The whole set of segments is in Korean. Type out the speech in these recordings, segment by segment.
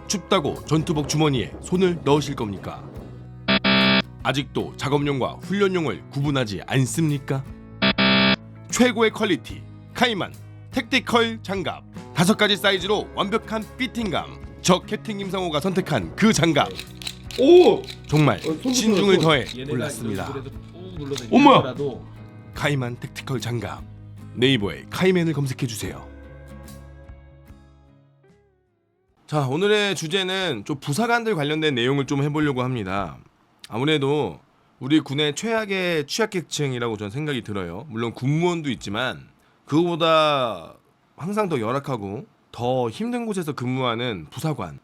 춥다고 전투복 주머니에 손을 넣으실 겁니까? 아직도 작업용과 훈련용을 구분하지 않습니까? 최고의 퀄리티 카이만 택티컬 장갑 5가지 사이즈로 완벽한 피팅감. 저 캡틴 김상호가 선택한 그 장갑. 오! 정말 신중을 더해 골랐습니다. 어머야! 카이만 택티컬 장갑. 네이버에 카이맨을 검색해주세요. 자, 오늘의 주제는 좀 부사관들 관련된 내용을 좀 해보려고 합니다. 아무래도 우리 군의 최악의 취약계층이라고 저는 생각이 들어요. 물론 군무원도 있지만 그거보다 항상 더 열악하고 더 힘든 곳에서 근무하는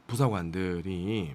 부사관들이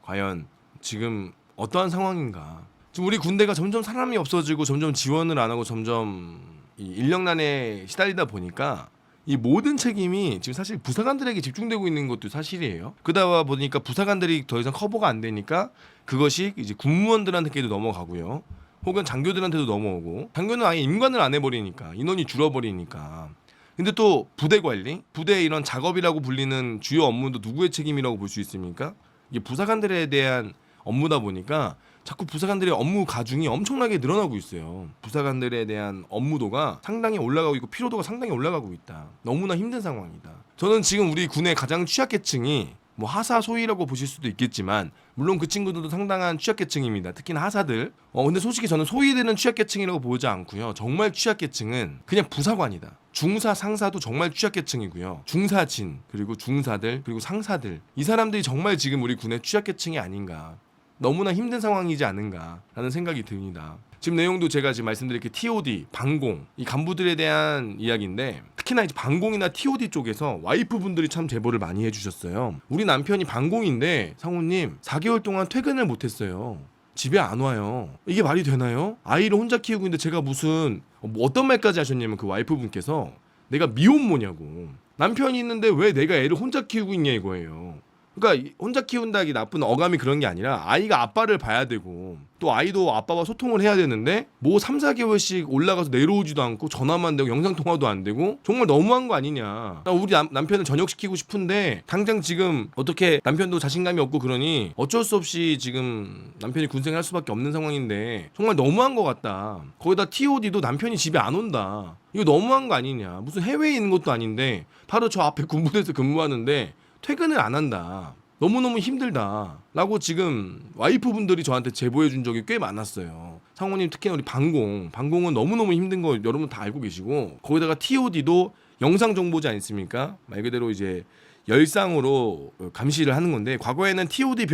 과연 지금 어떠한 상황인가. 지금 우리 군대가 점점 사람이 없어지고 점점 지원을 안 하고 점점 이 인력난에 시달리다 보니까 이 모든 책임이 지금 사실 부사관들에게 집중되고 있는 것도 사실이에요. 그러다 보니까 부사관들이 더 이상 커버가 안 되니까 그것이 이제 군무원들한테도 넘어가고요. 혹은 장교들한테도 넘어오고, 장교는 아예 임관을 안 해버리니까 인원이 줄어버리니까. 근데 또 부대 관리, 부대의 이런 작업이라고 불리는 주요 업무도 누구의 책임이라고 볼 수 있습니까? 이게 부사관들에 대한 업무다 보니까 자꾸 부사관들의 업무 가중이 엄청나게 늘어나고 있어요. 부사관들에 대한 업무도가 상당히 올라가고 있고 피로도가 상당히 올라가고 있다. 너무나 힘든 상황이다. 저는 지금 우리 군의 가장 취약계층이 뭐 하사 소위라고 보실 수도 있겠지만 물론 그 친구들도 상당한 취약계층입니다. 특히나 하사들. 근데 솔직히 저는 소위되는 취약계층이라고 보지 않고요. 정말 취약계층은 그냥 부사관이다. 중사 상사도 정말 취약계층이고요. 중사진 그리고 중사들 그리고 상사들, 이 사람들이 정말 지금 우리 군의 취약계층이 아닌가. 너무나 힘든 상황이지 않은가라는 생각이 듭니다. 지금 내용도 제가 지금 말씀드린 TOD, 방공, 이 간부들에 대한 이야기인데 특히나 이제 방공이나 TOD 쪽에서 와이프분들이 참 제보를 많이 해주셨어요. 우리 남편이 방공인데 상호님 4개월 동안 퇴근을 못했어요. 집에 안 와요. 이게 말이 되나요? 아이를 혼자 키우고 있는데 제가 무슨 어떤 말까지 하셨냐면 그 와이프분께서 내가 미혼모냐고. 남편이 있는데 왜 내가 애를 혼자 키우고 있냐 이거예요. 그러니까 혼자 키운다기 나쁜 어감이 그런 게 아니라 아이가 아빠를 봐야 되고 또 아이도 아빠와 소통을 해야 되는데 뭐 3, 4개월씩 올라가서 내려오지도 않고 전화만 되고 영상통화도 안 되고 정말 너무한 거 아니냐. 우리 남편을 전역시키고 싶은데 당장 지금 어떻게 남편도 자신감이 없고 그러니 어쩔 수 없이 지금 남편이 군생을 할 수밖에 없는 상황인데 정말 너무한 것 같다. 거기다 TOD도 남편이 집에 안 온다. 이거 너무한 거 아니냐. 무슨 해외에 있는 것도 아닌데 바로 저 앞에 군부대에서 근무하는데 퇴근을 안 한다. 너무너무 힘들다 라고 지금 와이프분들이 저한테 제보해 준 적이 꽤 많았어요. 상호님 특히나 우리 방공은 너무너무 힘든 거 여러분 다 알고 계시고 거기다가 TOD도 영상 정보지 않습니까? 말 그대로 이제 열상으로 감시를 하는 건데 과거에는 TOD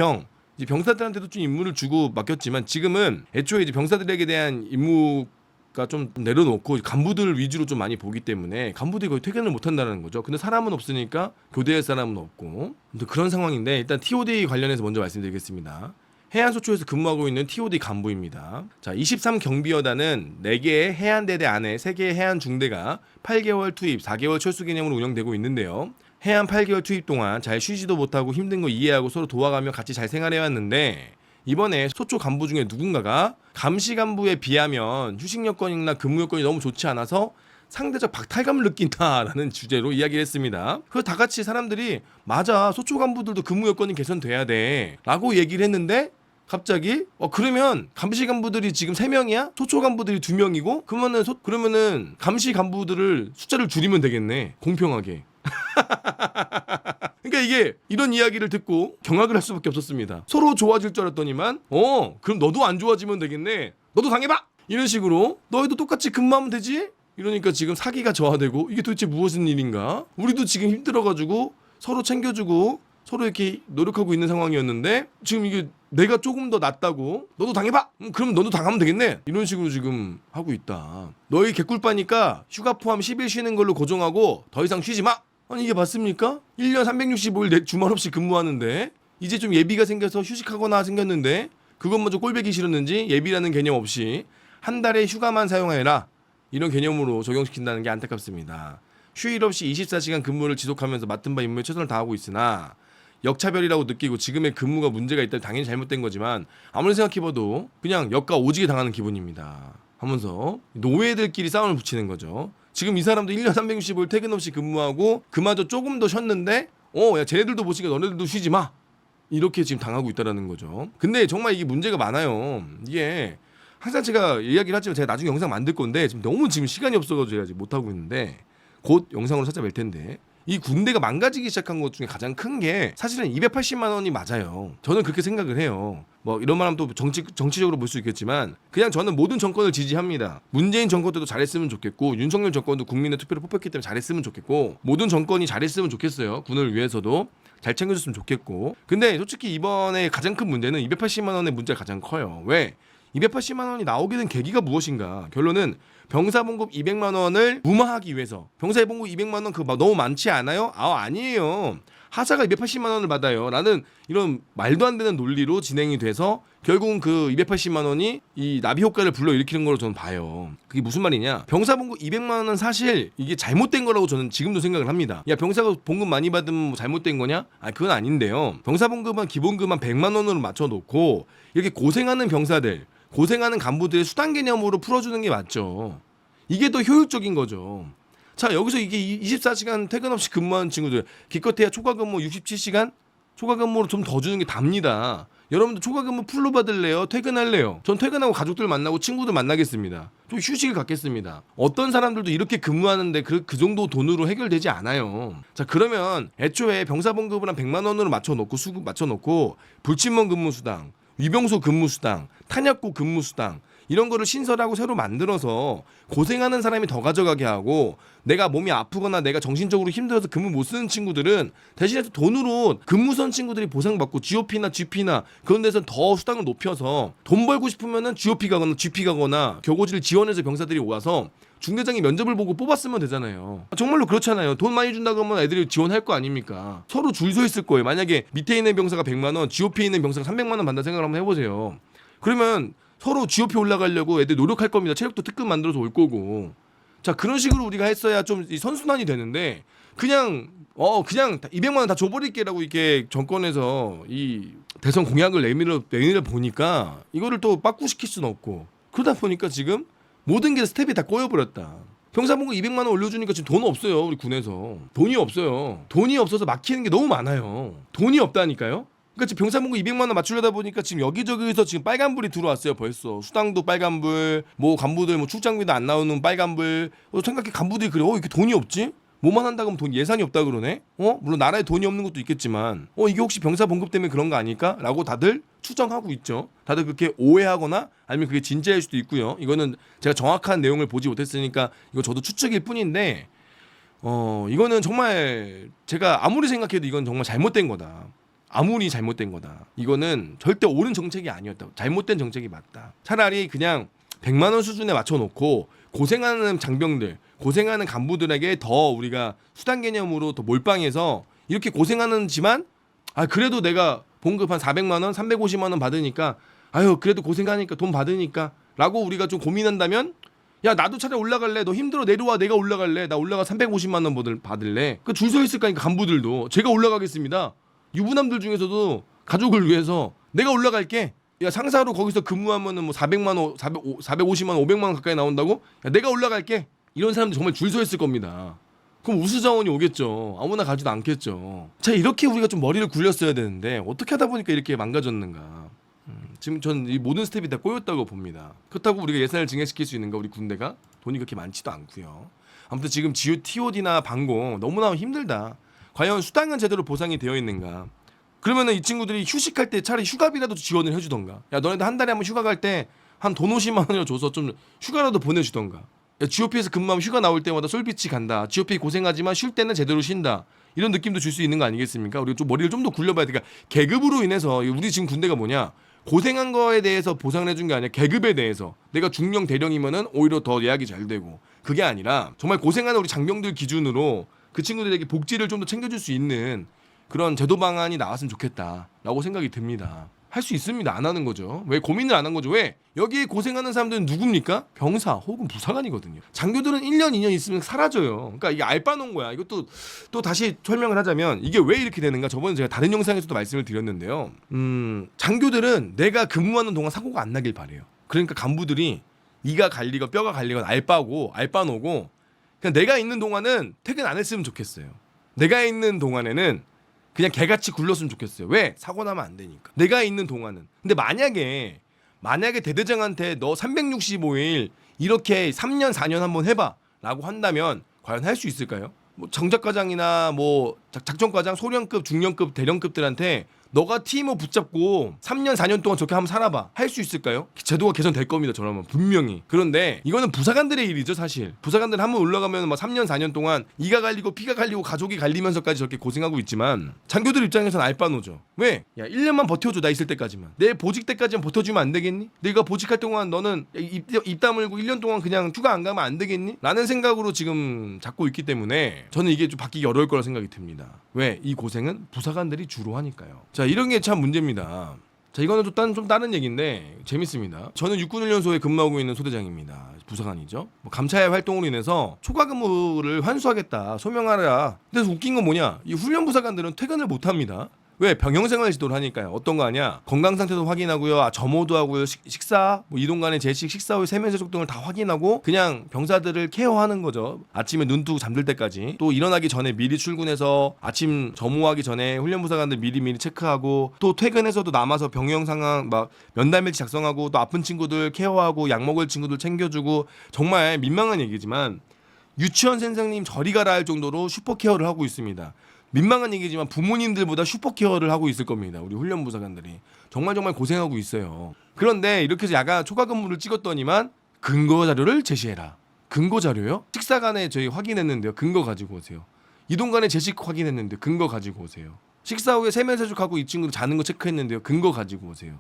이제 병사들한테도 좀 임무를 주고 맡겼지만 지금은 애초에 이제 병사들에게 대한 임무가 좀 내려놓고 간부들 위주로 좀 많이 보기 때문에 간부들이 거의 퇴근을 못 한다는 거죠. 근데 사람은 없으니까 교대할 사람은 없고 그런 상황인데 일단 TOD 관련해서 먼저 말씀드리겠습니다. 해안소초에서 근무하고 있는 TOD 간부입니다. 자, 23경비여단은 4개의 해안대대 안에 3개의 해안중대가 8개월 투입, 4개월 철수 개념으로 운영되고 있는데요. 해안 8개월 투입 동안 잘 쉬지도 못하고 힘든 거 이해하고 서로 도와가며 같이 잘 생활해왔는데 이번에 소초 간부 중에 누군가가 감시 간부에 비하면 휴식 여건이나 근무 여건이 너무 좋지 않아서 상대적 박탈감을 느낀다라는 주제로 이야기를 했습니다. 그래서 다 같이 사람들이 맞아, 소초 간부들도 근무 여건이 개선돼야 돼 라고 얘기를 했는데 갑자기 그러면 감시 간부들이 지금 3명이야? 소초 간부들이 2명이고 그러면은 감시 간부들을 숫자를 줄이면 되겠네. 공평하게. 그러니까 이게 이런 이야기를 듣고 경악을 할 수밖에 없었습니다. 서로 좋아질 줄 알았더니만 그럼 너도 안 좋아지면 되겠네. 너도 당해봐. 이런 식으로 너희도 똑같이 근무하면 되지. 이러니까 지금 사기가 저하되고 이게 도대체 무엇인 일인가. 우리도 지금 힘들어가지고 서로 챙겨주고 서로 이렇게 노력하고 있는 상황이었는데 지금 이게 내가 조금 더 낫다고 너도 당해봐. 그럼 너도 당하면 되겠네. 이런 식으로 지금 하고 있다. 너희 개꿀빠니까 휴가 포함 10일 쉬는 걸로 고정하고 더 이상 쉬지 마. 아니 이게 맞습니까? 1년 365일 주말 없이 근무하는데 이제 좀 예비가 생겨서 휴식하거나 생겼는데 그것마저 꼴배기 싫었는지 예비라는 개념 없이 한 달에 휴가만 사용하여라 이런 개념으로 적용시킨다는 게 안타깝습니다. 휴일 없이 24시간 근무를 지속하면서 맡은 바 임무에 최선을 다하고 있으나 역차별이라고 느끼고 지금의 근무가 문제가 있다면 당연히 잘못된 거지만 아무리 생각해봐도 그냥 역과 오지게 당하는 기분입니다 하면서 노예들끼리 싸움을 붙이는 거죠. 지금 이 사람도 1년 365일 퇴근 없이 근무하고 그마저 조금 더 쉬었는데 야 쟤네들도 못 쉬니까 너네들도 쉬지 마. 이렇게 지금 당하고 있다라는 거죠. 근데 정말 이게 문제가 많아요. 이게 항상 제가 이야기를 하지만 제가 나중에 영상 만들 건데 지금 너무 지금 시간이 없어가지고 제가 지금 못 하고 있는데 곧 영상으로 찾아뵐 텐데 이 군대가 망가지기 시작한 것 중에 가장 큰 게 사실은 280만 원이 맞아요. 저는 그렇게 생각을 해요. 뭐 이런 말하면 또 정치적으로 볼 수 있겠지만 그냥 저는 모든 정권을 지지합니다. 문재인 정권 때도 잘했으면 좋겠고 윤석열 정권도 국민의 투표를 뽑혔기 때문에 잘했으면 좋겠고 모든 정권이 잘했으면 좋겠어요. 군을 위해서도 잘 챙겨줬으면 좋겠고 근데 솔직히 이번에 가장 큰 문제는 280만 원의 문제가 가장 커요. 왜? 280만 원이 나오게 된 계기가 무엇인가? 결론은 병사봉급 200만 원을 무마하기 위해서 병사봉급 200만 원 그거 너무 많지 않아요? 아니에요. 하사가 280만 원을 받아요. 라는 이런 말도 안 되는 논리로 진행이 돼서 결국은 그 280만 원이 이 나비 효과를 불러일으키는 걸로 저는 봐요. 그게 무슨 말이냐? 병사봉급 200만 원은 사실 이게 잘못된 거라고 저는 지금도 생각을 합니다. 야 병사가 봉급 많이 받으면 뭐 잘못된 거냐? 그건 아닌데요. 병사봉급은 기본급만 100만 원으로 맞춰놓고 이렇게 고생하는 병사들 고생하는 간부들의 수당 개념으로 풀어주는 게 맞죠. 이게 더 효율적인 거죠. 자 여기서 이게 24시간 퇴근 없이 근무하는 친구들 기껏해야 초과 근무 67시간 초과 근무로 좀 더 주는 게 답니다. 여러분들 초과 근무 풀로 받을래요? 퇴근할래요? 전 퇴근하고 가족들 만나고 친구들 만나겠습니다. 좀 휴식을 갖겠습니다. 어떤 사람들도 이렇게 근무하는데 그 정도 돈으로 해결되지 않아요. 자 그러면 애초에 병사봉급을 한 100만 원으로 맞춰놓고 수급 맞춰놓고 불침번 근무수당 위병소 근무수당, 탄약고 근무수당 이런 거를 신설하고 새로 만들어서 고생하는 사람이 더 가져가게 하고 내가 몸이 아프거나 내가 정신적으로 힘들어서 근무 못 쓰는 친구들은 대신해서 돈으로 근무선 친구들이 보상받고 GOP나 GP나 그런 데서 더 수당을 높여서 돈 벌고 싶으면은 GOP 가거나 GP 가거나 교고지를 지원해서 병사들이 와서 중대장이 면접을 보고 뽑았으면 되잖아요. 정말로 그렇잖아요. 돈 많이 준다 그러면 애들이 지원할 거 아닙니까? 서로 줄 서 있을 거예요. 만약에 밑에 있는 병사가 100만 원, GOP에 있는 병사가 300만 원 받는다 생각을 한번 해보세요. 그러면 서로 GOP 올라가려고 애들 노력할 겁니다. 체력도 특급 만들어서 올 거고. 자 그런 식으로 우리가 했어야 좀 선순환이 되는데 그냥 200만 원 다 줘버릴게라고 이렇게 정권에서 이 대선 공약을 내밀어 보니까 이거를 또 빠꾸시킬 수는 없고 그러다 보니까 지금 모든 게 스텝이 다 꼬여버렸다. 병사봉급 200만 원 올려주니까 지금 돈 없어요. 우리 군에서. 돈이 없어요. 돈이 없어서 막히는 게 너무 많아요. 돈이 없다니까요. 그러니까 지금 병사봉급 200만 원 맞추려다 보니까 지금 여기저기서 지금 빨간불이 들어왔어요. 벌써 수당도 빨간불, 뭐 간부들 뭐 출장비도 안 나오는 빨간불. 생각해 간부들이 그래. 이렇게 돈이 없지? 뭐만 한다 그러면 돈 예산이 없다 그러네. 물론 나라에 돈이 없는 것도 있겠지만 이게 혹시 병사봉급 때문에 그런 거 아닐까? 라고 다들 추정하고 있죠. 다들 그렇게 오해하거나 아니면 그게 진짜일 수도 있고요. 이거는 제가 정확한 내용을 보지 못했으니까 이거 저도 추측일 뿐인데 이거는 정말 제가 아무리 생각해도 이건 정말 잘못된 거다. 아무리 잘못된 거다. 이거는 절대 옳은 정책이 아니었다. 잘못된 정책이 맞다. 차라리 그냥 100만 원 수준에 맞춰놓고 고생하는 장병들, 고생하는 간부들에게 더 우리가 수당 개념으로 더 몰빵해서 이렇게 고생하는지만 그래도 내가 봉급 한 400만 원, 350만 원 받으니까 그래도 고생하니까 돈 받으니까 라고 우리가 좀 고민한다면 야 나도 차라리 올라갈래. 너 힘들어 내려와. 내가 올라갈래. 나 올라가 350만 원 받을래. 그 줄 서 있을 거니까 간부들도 제가 올라가겠습니다. 유부남들 중에서도 가족을 위해서 내가 올라갈게. 야 상사로 거기서 근무하면은 뭐 400만 원, 450만 원, 500만 원 가까이 나온다고? 야 내가 올라갈게. 이런 사람들 정말 줄 서 있을 겁니다. 그럼 우수자원이 오겠죠. 아무나 가지도 않겠죠. 자 이렇게 우리가 좀 머리를 굴렸어야 되는데 어떻게 하다 보니까 이렇게 망가졌는가. 지금 전 이 모든 스텝이 다 꼬였다고 봅니다. 그렇다고 우리가 예산을 증액시킬 수 있는가? 우리 군대가 돈이 그렇게 많지도 않고요. 아무튼 지금 TOD나 방공 너무나 힘들다. 과연 수당은 제대로 보상이 되어 있는가? 그러면은 이 친구들이 휴식할 때 차라리 휴가비라도 지원을 해주던가. 야 너네들 한 달에 한번 휴가 갈 때 한 돈 50만 원을 줘서 좀 휴가라도 보내주던가. 야, GOP에서 근무하면 휴가 나올 때마다 솔비치 간다. GOP 고생하지만 쉴 때는 제대로 쉰다. 이런 느낌도 줄 수 있는 거 아니겠습니까? 우리가 좀 머리를 좀 더 굴려봐야 돼. 그러니까 계급으로 인해서 우리 지금 군대가 뭐냐? 고생한 거에 대해서 보상을 해준 게 아니라 계급에 대해서 내가 중령 대령이면은 오히려 더 예약이 잘 되고 그게 아니라 정말 고생하는 우리 장병들 기준으로 그 친구들에게 복지를 좀 더 챙겨줄 수 있는 그런 제도 방안이 나왔으면 좋겠다라고 생각이 듭니다. 할 수 있습니다. 안 하는 거죠. 왜 고민을 안 한 거죠? 왜? 여기 고생하는 사람들은 누굽니까? 병사 혹은 부사관이거든요. 장교들은 1년, 2년 있으면 사라져요. 그러니까 이게 알바놓은 거야. 이것도 또 다시 설명을 하자면 이게 왜 이렇게 되는가? 저번에 제가 다른 영상에서도 말씀을 드렸는데요. 장교들은 내가 근무하는 동안 사고가 안 나길 바래요. 그러니까 간부들이 이가 갈리건 뼈가 갈리건 알바노고 그냥 내가 있는 동안은 퇴근 안 했으면 좋겠어요. 내가 있는 동안에는 그냥 개같이 굴렀으면 좋겠어요. 왜? 사고 나면 안 되니까. 내가 있는 동안은. 근데 만약에 대대장한테 너 365일 이렇게 3년 4년 한번 해봐 라고 한다면 과연 할 수 있을까요? 뭐 정작과장이나 뭐 작전과장, 소령급, 중령급, 대령급들한테 너가 팀을 붙잡고 3년 4년 동안 저렇게 한번 살아봐. 할 수 있을까요? 제도가 개선될 겁니다. 저라면 분명히. 그런데 이거는 부사관들의 일이죠. 사실. 부사관들 한번 올라가면 막 3년 4년 동안 이가 갈리고 피가 갈리고 가족이 갈리면서까지 저렇게 고생하고 있지만 장교들 입장에서는 알바노죠. 왜? 야 1년만 버텨줘. 나 있을 때까지만. 내 보직 때까지만 버텨주면 안 되겠니? 내가 보직할 동안 너는 입 다물고 1년 동안 그냥 휴가 안 가면 안 되겠니? 라는 생각으로 지금 잡고 있기 때문에 저는 이게 좀 바뀌기 어려울 거라 생각이 듭니다. 왜? 이 고생은 부사관들이 주로 하니까요. 자, 이런 게 참 문제입니다. 자, 이거는 좀 다른 얘기인데 재밌습니다. 저는 육군훈련소에 근무하고 있는 소대장입니다. 부사관이죠. 뭐 감찰 활동으로 인해서 초과 근무를 환수하겠다, 소명하라. 근데 웃긴 건 뭐냐? 이 훈련 부사관들은 퇴근을 못 합니다. 왜? 병영생활 지도를 하니까요. 어떤 거 아니야? 건강 상태도 확인하고요. 점호도 하고요. 식사, 뭐 이동 간의 제식, 식사 후 세면 세척 등을 다 확인하고 그냥 병사들을 케어하는 거죠. 아침에 눈 뜨고 잠들 때까지. 또 일어나기 전에 미리 출근해서 아침 점호하기 전에 훈련부사관들 미리 체크하고 또 퇴근해서도 남아서 병영 상황 막 면담일지 작성하고 또 아픈 친구들 케어하고 약 먹을 친구들 챙겨주고 정말 민망한 얘기지만 유치원 선생님 저리 가라 할 정도로 슈퍼 케어를 하고 있습니다. 민망한 얘기지만 부모님들보다 슈퍼케어를 하고 있을 겁니다. 우리 훈련부사관들이 정말 고생하고 있어요. 그런데 이렇게 해서 야간 초과 근무를 찍었더니만 근거 자료를 제시해라. 근거 자료요? 식사간에 저희 확인했는데요. 근거 가지고 오세요. 이동간에 제식 확인했는데 근거 가지고 오세요. 식사 후에 세면 세척하고 이 친구들 자는 거 체크했는데요. 근거 가지고 오세요.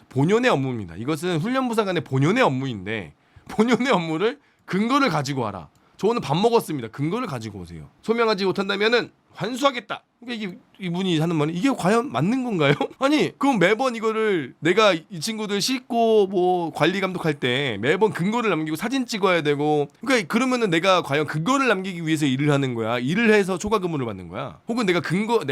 본연의 업무입니다. 이것은 훈련부사관의 본연의 업무인데 본연의 업무를 근거를 가지고 와라. 저는 밥 먹었습니다. 근거를 가지고 오세요. 소명하지 못한다면은 환수하겠다. 이게 이분이 하는 말이 이게 과연 맞는 건가요? 아니 그럼 매번 이거를 내가 이 친구들 씻고 뭐 관리 감독할 때 매번 근거를 남기고 사진 찍어야 되고 그러니까 그러면은 내가 과연 근거를 남기기 위해서 일을 하는 거야? 일을 해서 초과 근무를 받는 거야? 혹은 내가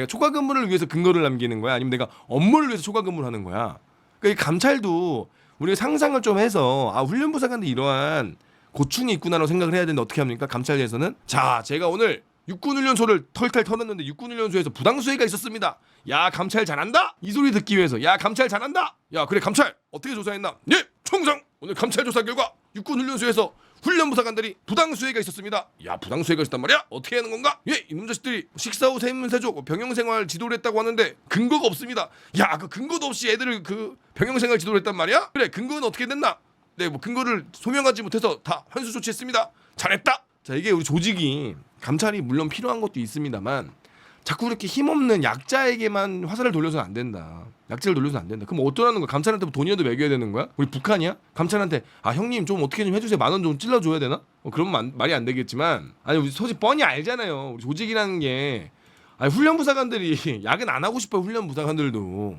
초과 근무를 위해서 근거를 남기는 거야? 아니면 내가 업무를 위해서 초과 근무를 하는 거야? 그러니까 이 감찰도 우리가 상상을 좀 해서 훈련부사관들 이러한 고충이 있구나라고 생각을 해야 되는데 어떻게 합니까? 감찰에서는 자 제가 오늘 육군훈련소를 털털 털었는데 육군훈련소에서 부당수해가 있었습니다. 야 감찰 잘한다? 이 소리 듣기 위해서 야 감찰 잘한다? 야 그래 감찰 어떻게 조사했나? 예 총장 오늘 감찰 조사 결과 육군훈련소에서 훈련부사관들이 부당수해가 있었습니다. 야 부당수해가 있었단 말이야? 어떻게 하는 건가? 예 이놈 자식들이 식사 후 세문세조 병영생활 지도를 했다고 하는데 근거가 없습니다. 야 그 근거도 없이 애들을 그 병영생활 지도를 했단 말이야? 그래 근거는 어떻게 됐나? 네 뭐 근거를 소명하지 못해서 다 환수 조치했습니다. 잘했다. 자 이게 우리 조직이 감찰이 물론 필요한 것도 있습니다만 자꾸 이렇게 힘없는 약자에게만 화살을 돌려서는 안 된다. 약자를 돌려서는 안 된다. 그럼 어떠라는 거야? 감찰한테 돈이라도 매겨야 되는 거야? 우리 북한이야? 감찰한테 아 형님 좀 어떻게 좀 해주세요. 10,000원 좀 찔러줘야 되나? 그러면 말이 안 되겠지만 아니 우리 솔직히 뻔히 알잖아요. 우리 조직이라는 게 아니 훈련부사관들이 야근 안 하고 싶어요. 훈련부사관들도.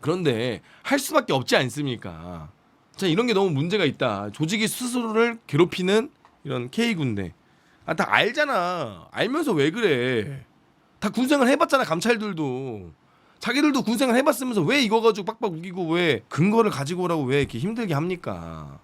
그런데 할 수밖에 없지 않습니까? 자 이런 게 너무 문제가 있다. 조직이 스스로를 괴롭히는 이런 K군대 다 알잖아. 알면서 왜 그래? 다 군생활 해봤잖아. 감찰들도 자기들도 군생활 해봤으면서 왜 이거 가지고 빡빡 우기고 왜 근거를 가지고 오라고 왜 이렇게 힘들게 합니까?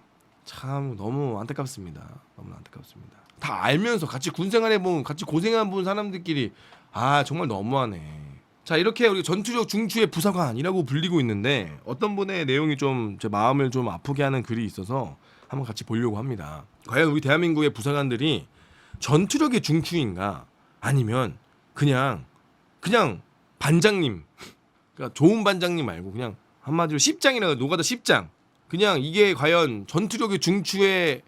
참 너무 안타깝습니다. 너무 안타깝습니다. 다 알면서 같이 군생활 해본 같이 고생한 본 사람들끼리 아 정말 너무하네. 자 이렇게 우리 전투력 중추의 부사관이라고 불리고 있는데 어떤 분의 내용이 좀 제 마음을 좀 아프게 하는 글이 있어서 한번 같이 보려고 합니다. 과연 우리 대한민국의 부사관들이 전투력의 중추인가 아니면 그냥 반장님 그러니까 좋은 반장님 말고 그냥 한마디로 십장이라고 노가다 십장 그냥 이게 과연 전투력의 중추의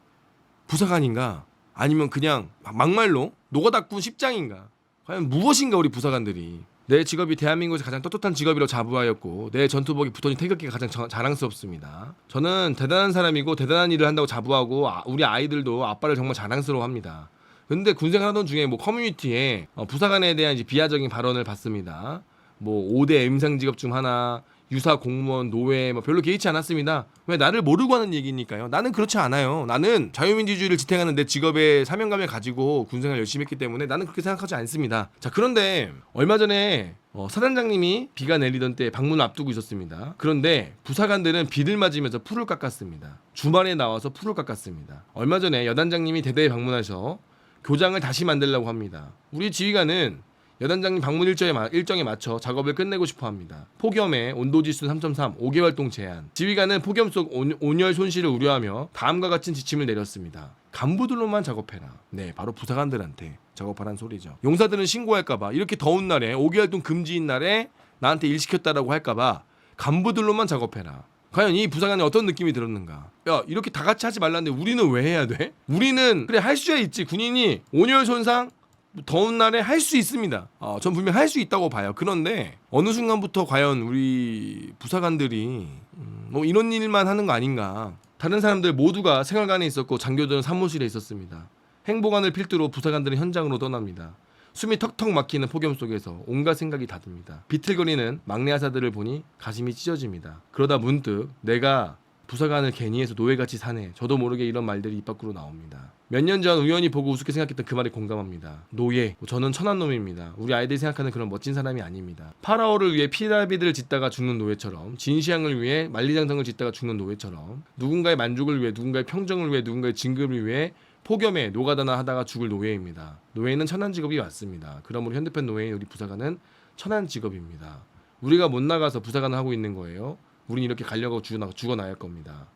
부사관인가 아니면 그냥 막말로 노가다꾼 십장인가 과연 무엇인가 우리 부사관들이 내 직업이 대한민국에서 가장 떳떳한 직업이라고 자부하였고 내 전투복이 붙어진 태극기가 가장 자랑스럽습니다. 저는 대단한 사람이고 대단한 일을 한다고 자부하고 우리 아이들도 아빠를 정말 자랑스러워합니다. 근데 군생활하던 중에 뭐 커뮤니티에 부사관에 대한 이제 비하적인 발언을 봤습니다. 뭐 5대 M상 직업 중 하나, 유사 공무원, 노예 뭐 별로 개의치 않았습니다. 왜 나를 모르고 하는 얘기니까요. 나는 그렇지 않아요. 나는 자유민주주의를 지탱하는 내 직업에 사명감을 가지고 군생활 열심히 했기 때문에 나는 그렇게 생각하지 않습니다. 자 그런데 얼마 전에 사단장님이 비가 내리던 때 방문을 앞두고 있었습니다. 그런데 부사관들은 비를 맞으면서 풀을 깎았습니다. 주말에 나와서 풀을 깎았습니다. 얼마 전에 여단장님이 대대에 방문하셔 교장을 다시 만들려고 합니다. 우리 지휘관은 여단장님 방문 일정에 맞춰 작업을 끝내고 싶어합니다. 폭염에 온도지수 3.3, 5개월동 제한. 지휘관은 폭염 속 온열 손실을 우려하며 다음과 같은 지침을 내렸습니다. 간부들로만 작업해라. 네, 바로 부사관들한테 작업하라는 소리죠. 용사들은 신고할까봐, 이렇게 더운 날에 5개월동 금지인 날에 나한테 일 시켰다라고 할까봐 간부들로만 작업해라. 과연 이 부사관이 어떤 느낌이 들었는가? 야, 이렇게 다 같이 하지 말라는데 우리는 왜 해야 돼? 우리는 그래 할 수야 있지. 군인이 온열 손상 더운 날에 할 수 있습니다. 전 분명 할 수 있다고 봐요. 그런데 어느 순간부터 과연 우리 부사관들이 뭐 이런 일만 하는 거 아닌가? 다른 사람들 모두가 생활관에 있었고 장교들은 사무실에 있었습니다. 행보관을 필두로 부사관들은 현장으로 떠납니다. 숨이 턱턱 막히는 폭염 속에서 온갖 생각이 다 듭니다. 비틀거리는 막내 하사들을 보니 가슴이 찢어집니다. 그러다 문득 내가 부사관을 괜히 해서 노예같이 사네. 저도 모르게 이런 말들이 입 밖으로 나옵니다. 몇 년 전 우연히 보고 우습게 생각했던 그 말에 공감합니다. 노예, 저는 천한 놈입니다. 우리 아이들이 생각하는 그런 멋진 사람이 아닙니다. 파라오를 위해 피라미드를 짓다가 죽는 노예처럼, 진시황을 위해 만리장성을 짓다가 죽는 노예처럼, 누군가의 만족을 위해, 누군가의 평정을 위해, 누군가의 진급을 위해 폭염에 노가다나 하다가 죽을 노예입니다. 노예는 천한 직업이 맞습니다. 그러므로 현대편 노예인 우리 부사관은 천한 직업입니다. 우리가 못 나가서 부사관을 하고 있는 거예요. 우린 이렇게 가려고 죽어나야 할 겁니다.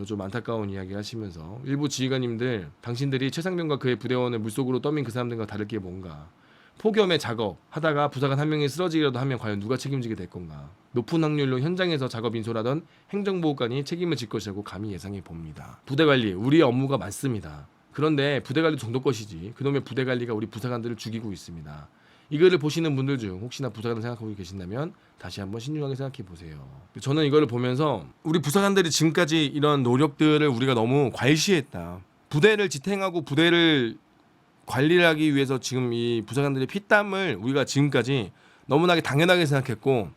좀 안타까운 이야기 하시면서 일부 지휘관님들, 당신들이 최상병과 그의 부대원을 물속으로 떠민 그 사람들과 다를 게 뭔가? 폭염에 작업 하다가 부사관 한 명이 쓰러지기라도 하면 과연 누가 책임지게 될 건가? 높은 확률로 현장에서 작업 인솔하던 행정보호관이 책임을 질 것이라고 감히 예상해 봅니다. 부대관리, 우리의 업무가 많습니다. 그런데 부대관리 정도 것이지 그놈의 부대관리가 우리 부사관들을 죽이고 있습니다. 이 글을 보시는 분들 중 혹시나 부사관을 생각하고 계신다면 다시 한번 신중하게 생각해 보세요. 저는 이거를 보면서 우리 부사관들이 지금까지 이런 노력들을 우리가 너무 과시했다. 부대를 지탱하고 부대를 관리를 하기 위해서 지금 이 부사관들의 피땀을 우리가 지금까지 너무나게 당연하게 생각했고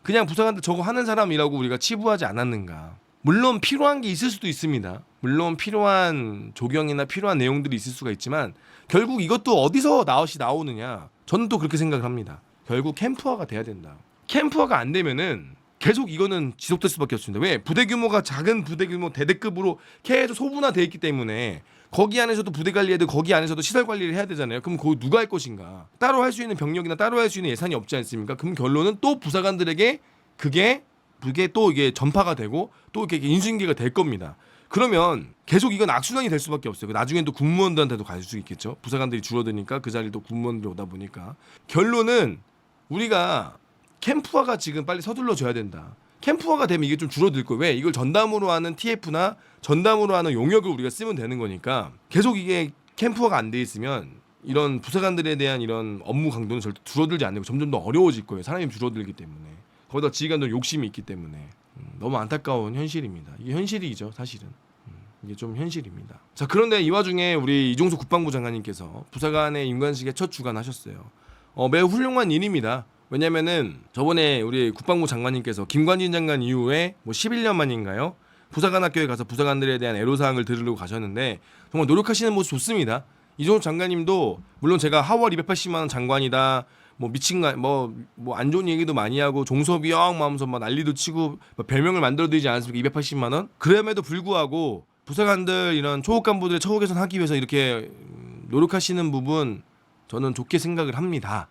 그냥 부사관들 저거 하는 사람이라고 우리가 치부하지 않았는가. 물론 필요한 게 있을 수도 있습니다. 물론 필요한 조경이나 필요한 내용들이 있을 수가 있지만 결국 이것도 어디서 나오느냐. 저는 또 그렇게 생각을 합니다. 결국 캠프화가 돼야 된다. 캠프화가 안 되면은 계속 이거는 지속될 수밖에 없습니다. 왜? 부대 규모가 작은 부대 규모 대대급으로 계속 소분화되어 있기 때문에 거기 안에서도 부대 관리해도 거기 안에서도 시설 관리를 해야 되잖아요. 그럼 그거 누가 할 것인가? 따로 할 수 있는 병력이나 따로 할 수 있는 예산이 없지 않습니까? 그럼 결론은 또 부사관들에게 그게 또 이게 전파가 되고 또 이렇게 인수인계가 될 겁니다. 그러면 계속 이건 악순환이 될 수밖에 없어요. 나중엔 또 군무원들한테도 갈 수 있겠죠. 부사관들이 줄어드니까 그 자리에 또 군무원들이 오다 보니까 결론은 우리가 캠프화가 지금 빨리 서둘러 줘야 된다. 캠프화가 되면 이게 좀 줄어들 거예요. 왜? 이걸 전담으로 하는 TF나 전담으로 하는 용역을 우리가 쓰면 되는 거니까 계속 이게 캠프화가 안 돼 있으면 이런 부사관들에 대한 이런 업무 강도는 절대 줄어들지 않고 점점 더 어려워질 거예요. 사람이 줄어들기 때문에. 거기다 지휘관들 욕심이 있기 때문에 너무 안타까운 현실입니다. 이게 현실이죠, 사실은. 이게 좀 현실입니다. 자, 그런데 이 와중에 우리 이종석 국방부 장관님께서 부사관의 임관식에 첫 주관하셨어요. 매우 훌륭한 일입니다. 왜냐면은 저번에 우리 국방부 장관님께서 김관진 장관 이후에 뭐 11년 만인가요? 부사관 학교에 가서 부사관들에 대한 애로사항을 들으려고 가셨는데 정말 노력하시는 모습 좋습니다. 이종석 장관님도 물론 제가 하월 280만 원 장관이다. 뭐 미친가 뭐 안 좋은 얘기도 많이 하고 종섭이 형 하면서 막 난리도 치고 별명을 만들어드리지 않았습니까? 280만 원? 그럼에도 불구하고 부사관들 이런 초급 간부들의 처우 개선하기 위해서 이렇게 노력하시는 부분 저는 좋게 생각을 합니다.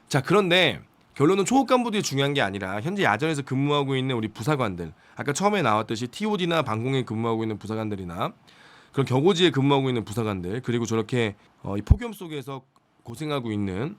자, 그런데 결론은 초급 간부들이 중요한 게 아니라 현재 야전에서 근무하고 있는 우리 부사관들, 아까 처음에 나왔듯이 TOD나 방공에 근무하고 있는 부사관들이나 그런 격오지에 근무하고 있는 부사관들, 그리고 저렇게 이 폭염 속에서 고생하고 있는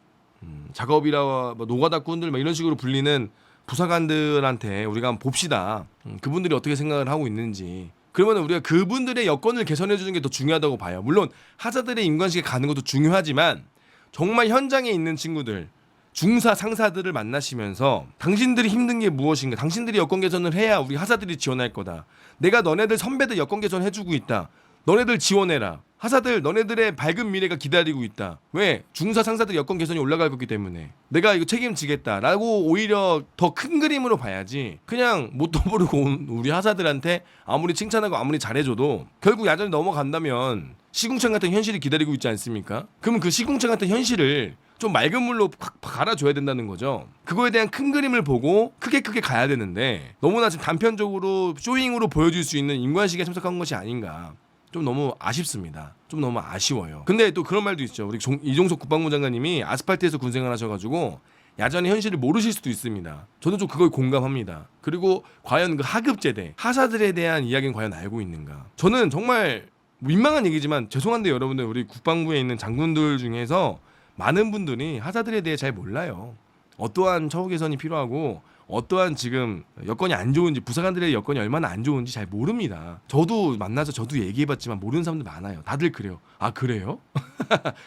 작업이라 뭐 노가다 꾼들 막 이런 식으로 불리는 부사관들한테 우리가 한번 봅시다. 그분들이 어떻게 생각을 하고 있는지. 그러면 우리가 그분들의 여건을 개선해 주는 게 더 중요하다고 봐요. 물론 하자들의 임관식에 가는 것도 중요하지만 정말 현장에 있는 친구들, 중사 상사들을 만나시면서 당신들이 힘든 게 무엇인가, 당신들이 여건 개선을 해야 우리 하사들이 지원할 거다. 내가 너네들 선배들 여건 개선 해주고 있다. 너네들 지원해라. 하사들 너네들의 밝은 미래가 기다리고 있다. 왜? 중사 상사들 여건 개선이 올라갈 거기 때문에 내가 이거 책임지겠다라고 오히려 더 큰 그림으로 봐야지 그냥 뭣도 모르고 온 우리 하사들한테 아무리 칭찬하고 아무리 잘해줘도 결국 야전에 넘어간다면 시궁창 같은 현실이 기다리고 있지 않습니까? 그러면 그 시궁창 같은 현실을 좀 맑은 물로 확 갈아줘야 된다는 거죠. 그거에 대한 큰 그림을 보고 크게 가야 되는데 너무나 지금 단편적으로 쇼잉으로 보여줄 수 있는 임관식에 참석한 것이 아닌가. 좀 너무 아쉽습니다. 좀 너무 아쉬워요. 근데 또 그런 말도 있죠. 우리 이종석 국방부 장관님이 아스팔트에서 군생활 하셔가지고 야전의 현실을 모르실 수도 있습니다. 저도 좀 그걸 공감합니다. 그리고 과연 그 하급제대 하사들에 대한 이야기는 과연 알고 있는가? 저는 정말 민망한 얘기지만 죄송한데 여러분들, 우리 국방부에 있는 장군들 중에서 많은 분들이 하사들에 대해 잘 몰라요. 어떠한 처우 개선이 필요하고 어떠한 지금 여건이 안 좋은지, 부사관들의 여건이 얼마나 안 좋은지 잘 모릅니다. 저도 만나서 저도 얘기해봤지만 모르는 사람들 많아요. 다들 그래요. 아 그래요?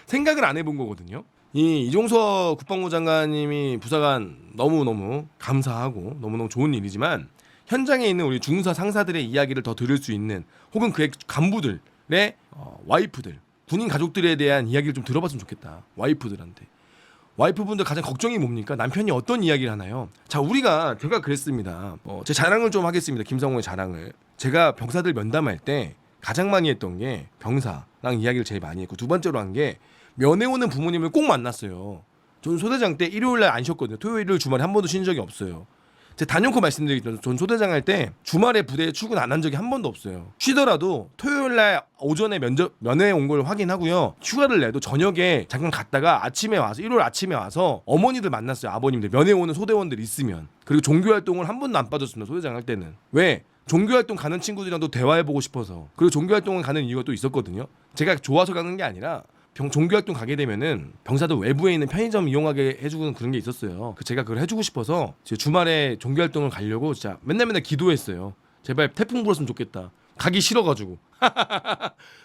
생각을 안 해본 거거든요. 이 이종석 국방부 장관님이 부사관 너무너무 감사하고 너무너무 좋은 일이지만 현장에 있는 우리 중사 상사들의 이야기를 더 들을 수 있는, 혹은 그의 간부들의 와이프들, 군인 가족들에 대한 이야기를 좀 들어봤으면 좋겠다. 와이프들한테. 와이프분들 가장 걱정이 뭡니까? 남편이 어떤 이야기를 하나요? 자, 제가 그랬습니다. 제 자랑을 좀 하겠습니다. 김성호의 자랑을. 제가 병사들 면담할 때 가장 많이 했던 게 병사랑 이야기를 제일 많이 했고, 두 번째로 한 게 면회 오는 부모님을 꼭 만났어요. 저는 소대장 때 일요일날 안 쉬었거든요. 토요일을 주말에 한 번도 쉰 적이 없어요. 제가 단연코 말씀드리겠지만 전 소대장 할 때 주말에 부대에 출근 안 한 적이 한 번도 없어요. 쉬더라도 토요일날 오전에 면회 온 걸 확인하고요. 휴가를 내도 저녁에 잠깐 갔다가 아침에 와서, 일요일 아침에 와서 어머니들 만났어요. 아버님들 면회 오는 소대원들 있으면. 그리고 종교활동을 한 번도 안 빠졌습니다. 소대장 할 때는. 왜? 종교활동 가는 친구들이랑도 대화해보고 싶어서. 그리고 종교활동을 가는 이유가 또 있었거든요. 제가 좋아서 가는 게 아니라 종교활동 가게 되면은 병사들 외부에 있는 편의점 이용하게 해주는 그런 게 있었어요. 제가 그걸 해주고 싶어서 주말에 종교활동을 가려고 진짜 맨날 기도했어요. 제발 태풍 불었으면 좋겠다. 가기 싫어가지고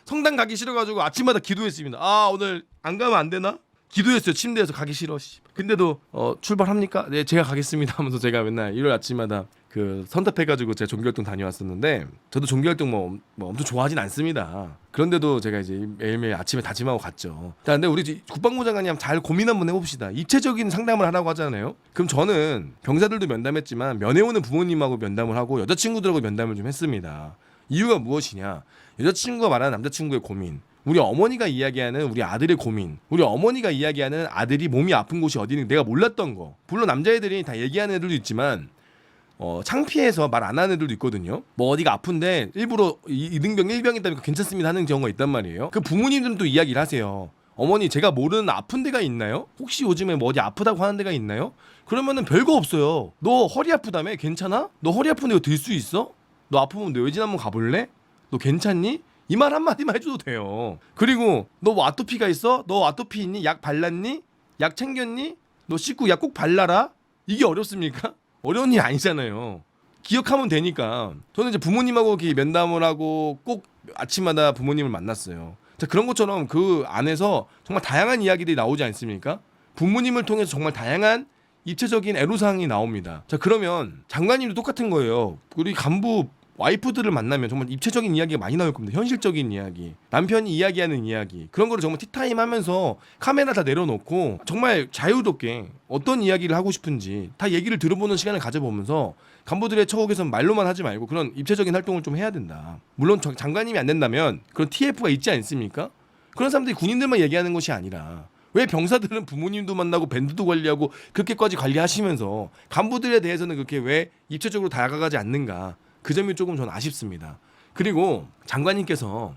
성당 가기 싫어가지고 아침마다 기도했습니다. 아 오늘 안 가면 안 되나? 기도했어요. 침대에서 가기 싫어. 근데도 출발합니까? 네 제가 가겠습니다 하면서 제가 맨날 일요일 아침마다 그 선택해가지고 제가 종교활동 다녀왔었는데, 저도 종교활동 뭐 엄청 좋아하진 않습니다. 그런데도 제가 이제 매일매일 아침에 다짐하고 갔죠. 자, 근데 우리 국방부 장관님 잘 고민 한번 해봅시다. 입체적인 상담을 하라고 하잖아요. 그럼 저는 병사들도 면담했지만 면회 오는 부모님하고 면담을 하고 여자친구들하고 면담을 좀 했습니다. 이유가 무엇이냐? 여자친구가 말하는 남자친구의 고민, 우리 어머니가 이야기하는 우리 아들의 고민, 우리 어머니가 이야기하는 아들이 몸이 아픈 곳이 어디는 내가 몰랐던 거. 물론 남자애들이 다 얘기하는 애들도 있지만 창피해서 말 안 하는 애들도 있거든요. 뭐 어디가 아픈데 일부러 이등병 1병이다 괜찮습니다 하는 경우가 있단 말이에요. 그 부모님들은 또 이야기를 하세요. 어머니 제가 모르는 아픈 데가 있나요? 혹시 요즘에 뭐 어디 아프다고 하는 데가 있나요? 그러면은 별거 없어요. 너 허리 아프다며? 괜찮아? 너 허리 아픈데 이거 들 수 있어? 너 아프면 너 외진 한번 가볼래? 너 괜찮니? 이 말 한마디만 해줘도 돼요. 그리고 너 뭐 아토피가 있어? 너 아토피 있니? 약 발랐니? 약 챙겼니? 너 씻고 약 꼭 발라라? 이게 어렵습니까? 어려운 일 아니잖아요. 기억하면 되니까. 저는 이제 부모님하고 이렇게 면담을 하고 꼭 아침마다 부모님을 만났어요. 자, 그런 것처럼 그 안에서 정말 다양한 이야기들이 나오지 않습니까? 부모님을 통해서 정말 다양한 입체적인 애로사항이 나옵니다. 자, 그러면 장관님도 똑같은 거예요. 우리 간부 와이프들을 만나면 정말 입체적인 이야기가 많이 나올 겁니다. 현실적인 이야기, 남편이 이야기하는 이야기, 그런 거를 정말 티타임 하면서 카메라 다 내려놓고 정말 자유롭게 어떤 이야기를 하고 싶은지 다 얘기를 들어보는 시간을 가져보면서 간부들의 처우 개선 말로만 하지 말고 그런 입체적인 활동을 좀 해야 된다. 물론 장관님이 안 된다면 그런 TF가 있지 않습니까? 그런 사람들이 군인들만 얘기하는 것이 아니라 왜 병사들은 부모님도 만나고 밴드도 관리하고 그렇게까지 관리하시면서 간부들에 대해서는 그렇게 왜 입체적으로 다가가지 않는가? 그 점이 조금 전 아쉽습니다. 그리고 장관님께서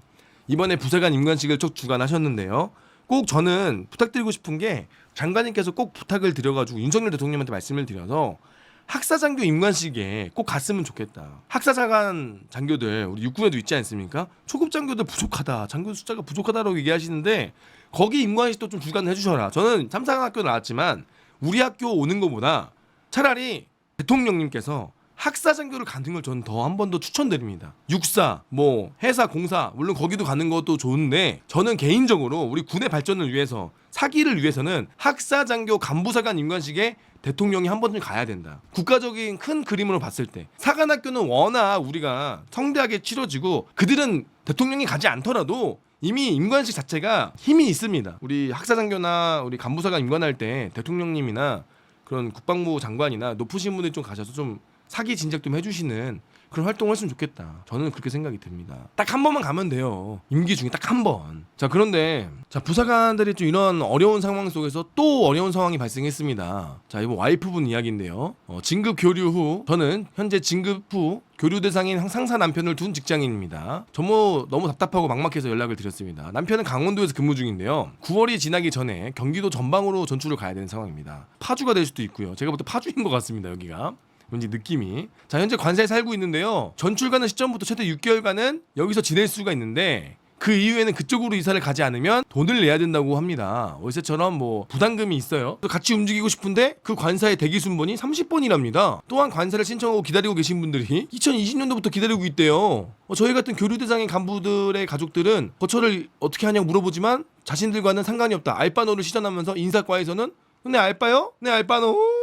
이번에 부사관 임관식을 쭉 주관하셨는데요. 꼭 저는 부탁드리고 싶은 게 장관님께서 꼭 부탁을 드려가지고 윤석열 대통령한테 말씀을 드려서 학사장교 임관식에 꼭 갔으면 좋겠다. 학사장관 장교들 우리 육군에도 있지 않습니까? 초급 장교들 부족하다. 장교 숫자가 부족하다라고 얘기하시는데 거기 임관식도 좀 주관해 주셔라. 저는 3사관 학교 나왔지만 우리 학교 오는 것보다 차라리 대통령님께서 학사장교를 가는 걸 저는 더 한 번 더 추천드립니다. 육사, 뭐 해사, 공사 물론 거기도 가는 것도 좋은데 저는 개인적으로 우리 군의 발전을 위해서 사기를 위해서는 학사장교 간부사관 임관식에 대통령이 한 번쯤 가야 된다. 국가적인 큰 그림으로 봤을 때 사관학교는 워낙 우리가 성대하게 치러지고 그들은 대통령이 가지 않더라도 이미 임관식 자체가 힘이 있습니다. 우리 학사장교나 우리 간부사관 임관할 때 대통령님이나 그런 국방부 장관이나 높으신 분들이 좀 가셔서 좀 사기 진작 좀 해주시는 그런 활동을 했으면 좋겠다. 저는 그렇게 생각이 듭니다. 딱 한 번만 가면 돼요. 임기 중에 딱 한 번. 자, 그런데 자, 부사관들이 좀 이런 어려운 상황 속에서 또 어려운 상황이 발생했습니다. 자, 이번 와이프분 이야기인데요. 진급 교류 후, 저는 현재 진급 후 교류 대상인 상사 남편을 둔 직장인입니다. 저뭐 너무 답답하고 막막해서 연락을 드렸습니다. 남편은 강원도에서 근무 중인데요. 9월이 지나기 전에 경기도 전방으로 전출을 가야 되는 상황입니다. 파주가 될 수도 있고요. 제가 볼 때 파주인 것 같습니다, 여기가. 왠지 느낌이. 자, 현재 관사에 살고 있는데요. 전출 가는 시점부터 최대 6개월간은 여기서 지낼 수가 있는데 그 이후에는 그쪽으로 이사를 가지 않으면 돈을 내야 된다고 합니다. 월세처럼 뭐 부담금이 있어요. 또 같이 움직이고 싶은데 그 관사의 대기 순번이 30번이랍니다. 또한 관사를 신청하고 기다리고 계신 분들이 2020년도부터 기다리고 있대요. 저희 같은 교류 대상인 간부들의 가족들은 거처를 어떻게 하냐고 물어보지만 자신들과는 상관이 없다. 알바노를 시전하면서 인사과에서는 내 알바요? 내 알바노?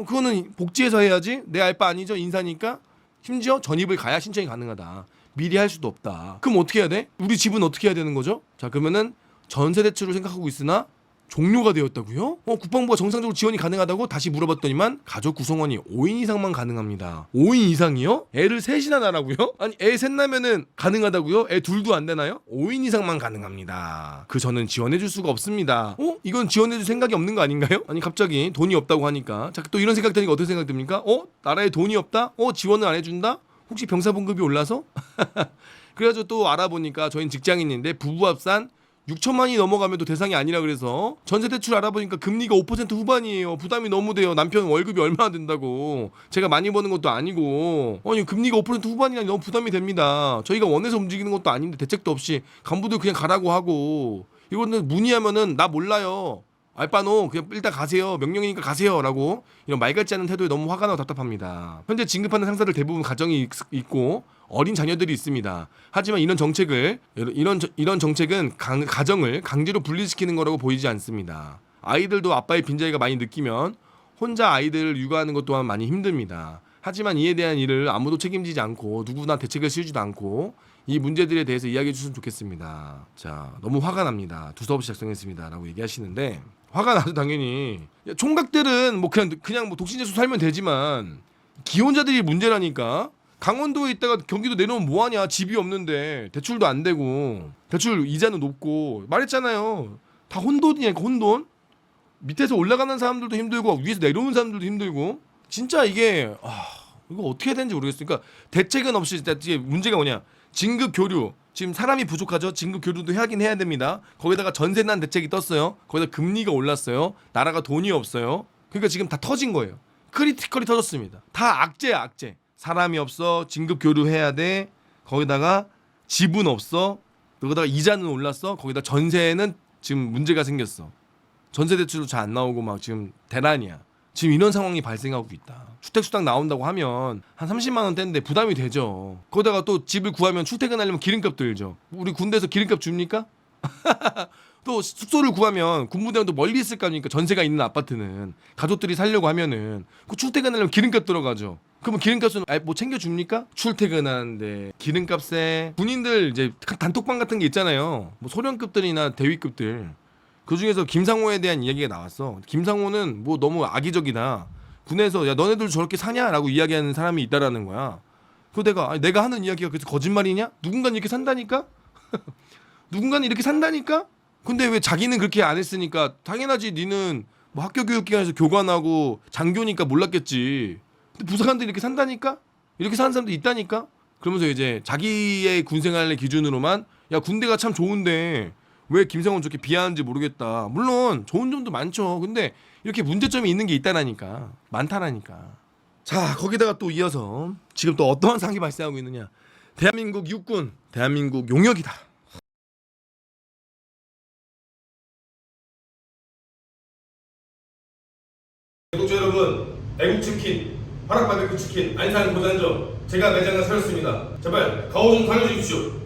그거는 복지에서 해야지. 내 알바 아니죠? 인사니까. 심지어 전입을 가야 신청이 가능하다. 미리 할 수도 없다. 그럼 어떻게 해야 돼? 우리 집은 어떻게 해야 되는 거죠? 자, 그러면은 전세 대출을 생각하고 있으나 종료가 되었다고요? 국방부가 정상적으로 지원이 가능하다고 다시 물어봤더니만 가족 구성원이 5인 이상만 가능합니다. 5인 이상이요? 애를 셋이나 낳으라고요? 아니, 애 셋 낳으면은 가능하다고요? 애 둘도 안 되나요? 5인 이상만 가능합니다. 저는 지원해줄 수가 없습니다. 이건 지원해줄 생각이 없는 거 아닌가요? 아니, 갑자기 돈이 없다고 하니까. 자, 또 이런 생각 드니까 어떤 생각 듭니까? 나라에 돈이 없다? 지원을 안 해준다? 혹시 병사봉급이 올라서? 그래가지고 또 알아보니까 저희는 직장인인데 부부 합산 6천만이 넘어가면 또 대상이 아니라 그래서 전세 대출 알아보니까 금리가 5% 후반이에요. 부담이 너무 돼요. 남편 월급이 얼마나 된다고. 제가 많이 버는 것도 아니고. 아니, 금리가 5% 후반이라니 너무 부담이 됩니다. 저희가 원해서 움직이는 것도 아닌데 대책도 없이 간부들 그냥 가라고 하고. 이거는 문의하면은 나 몰라요. 알바노 그냥 일단 가세요. 명령이니까 가세요. 라고 이런 말 같지 않은 태도에 너무 화가 나고 답답합니다. 현재 진급하는 상사들 대부분 가정이 있고 어린 자녀들이 있습니다. 하지만 이런 정책은 가정을 강제로 분리시키는 거라고 보이지 않습니다. 아이들도 아빠의 빈자리가 많이 느끼면 혼자 아이들을 육아하는 것 또한 많이 힘듭니다. 하지만 이에 대한 일을 아무도 책임지지 않고 누구나 대책을 세우지도 않고 이 문제들에 대해서 이야기해 주셨으면 좋겠습니다. 자, 너무 화가 납니다. 두서없이 작성했습니다. 라고 얘기하시는데 화가 나죠, 당연히. 총각들은 뭐 그냥 뭐 독신제수 살면 되지만 기혼자들이 문제라니까. 강원도에 있다가 경기도 내려오면 뭐하냐. 집이 없는데 대출도 안 되고 대출 이자는 높고 말했잖아요. 다 혼돈이니까 혼돈. 밑에서 올라가는 사람들도 힘들고 위에서 내려오는 사람들도 힘들고 진짜 이게 이거 어떻게 해야 되는지 모르겠어요. 그러니까 대책은 없이 이게 문제가 뭐냐. 진급 교류 지금 사람이 부족하죠. 진급 교류도 하긴 해야 됩니다. 거기다가 전세난 대책이 떴어요. 거기다 금리가 올랐어요. 나라가 돈이 없어요. 그러니까 지금 다 터진 거예요. 크리티컬이 터졌습니다. 다 악재야, 악재. 사람이 없어. 진급 교류해야 돼. 거기다가 집은 없어. 거기다가 이자는 올랐어. 거기다 전세는 지금 문제가 생겼어. 전세 대출도 잘 안 나오고 막 지금 대란이야. 지금 이런 상황이 발생하고 있다. 주택수당 나온다고 하면 한 30만 원대인데 부담이 되죠. 거기다가 또 집을 구하면 출퇴근하려면 기름값 들죠. 우리 군대에서 기름값 줍니까? 또 숙소를 구하면 군부대원도 멀리 있을 거 아닙니까? 전세가 있는 아파트는 가족들이 살려고 하면은 그 출퇴근하려면 기름값 들어가죠. 그러면 기름값은 뭐 챙겨줍니까? 출퇴근하는데 기름값에 군인들 이제 단톡방 같은 게 있잖아요. 뭐 소령급들이나 대위급들 그 중에서 김상호에 대한 이야기가 나왔어. 김상호는 뭐 너무 악의적이다. 군에서 야 너네들 저렇게 사냐라고 이야기하는 사람이 있다라는 거야. 그 내가 하는 이야기가 그래서 거짓말이냐? 누군가는 이렇게 산다니까? 누군가는 이렇게 산다니까? 근데 왜 자기는 그렇게 안 했으니까 당연하지. 니는 뭐 학교 교육기관에서 교관하고 장교니까 몰랐겠지. 근데 부사관들이 이렇게 산다니까? 이렇게 사는 사람도 있다니까? 그러면서 이제 자기의 군생활의 기준으로만 야 군대가 참 좋은데 왜 김상훈 저렇게 비하하는지 모르겠다. 물론 좋은 점도 많죠. 근데 이렇게 문제점이 있는 게 있다라니까. 많다라니까. 자, 거기다가 또 이어서 지금 또 어떠한 상황이 발생하고 있느냐. 대한민국 육군, 대한민국 용역이다. 구독자 여러분, 애국치킨, 화락바베큐 치킨, 안산 고산점 제가 매장을 차렸습니다. 제발 가오 좀 살려주십시오.